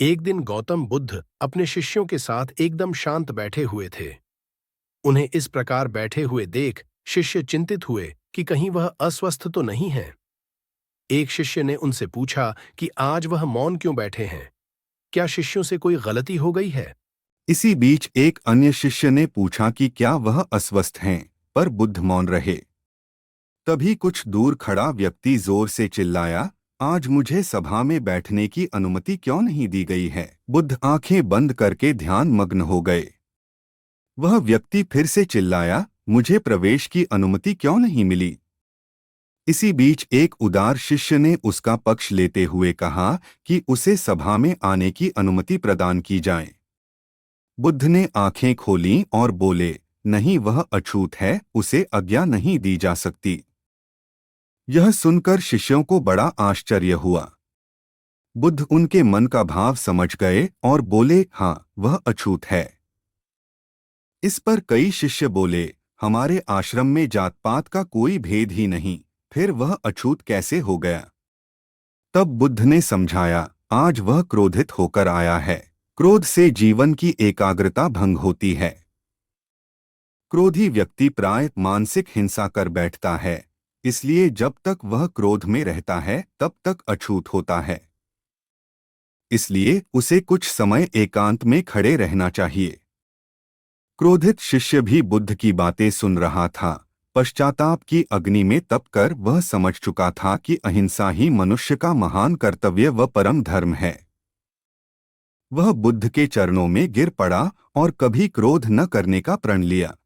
एक दिन गौतम बुद्ध अपने शिष्यों के साथ एकदम शांत बैठे हुए थे। उन्हें इस प्रकार बैठे हुए देख शिष्य चिंतित हुए कि कहीं वह अस्वस्थ तो नहीं है। एक शिष्य ने उनसे पूछा कि आज वह मौन क्यों बैठे हैं। क्या शिष्यों से कोई गलती हो गई है? इसी बीच एक अन्य शिष्य ने पूछा कि क्या वह अस्वस्थ हैं, पर बुद्ध मौन रहे। तभी कुछ दूर खड़ा व्यक्ति जोर से चिल्लाया, आज मुझे सभा में बैठने की अनुमति क्यों नहीं दी गई है? बुद्ध आंखें बंद करके ध्यान मग्न हो गए। वह व्यक्ति फिर से चिल्लाया, मुझे प्रवेश की अनुमति क्यों नहीं मिली? इसी बीच एक उदार शिष्य ने उसका पक्ष लेते हुए कहा कि उसे सभा में आने की अनुमति प्रदान की जाए। बुद्ध ने आंखें खोलीं और बोले, नहीं, वह अछूत है, उसे आज्ञा नहीं दी जा सकती। यह सुनकर शिष्यों को बड़ा आश्चर्य हुआ। बुद्ध उनके मन का भाव समझ गए और बोले, हाँ, वह अछूत है। इस पर कई शिष्य बोले, हमारे आश्रम में जात पात का कोई भेद ही नहीं, फिर वह अछूत कैसे हो गया? तब बुद्ध ने समझाया, आज वह क्रोधित होकर आया है। क्रोध से जीवन की एकाग्रता भंग होती है। क्रोधी व्यक्ति प्राय मानसिक हिंसा कर बैठता है, इसलिए जब तक वह क्रोध में रहता है तब तक अछूत होता है। इसलिए उसे कुछ समय एकांत में खड़े रहना चाहिए। क्रोधित शिष्य भी बुद्ध की बातें सुन रहा था। पश्चाताप की अग्नि में तपकर वह समझ चुका था कि अहिंसा ही मनुष्य का महान कर्तव्य व परम धर्म है। वह बुद्ध के चरणों में गिर पड़ा और कभी क्रोध न करने का प्रण लिया।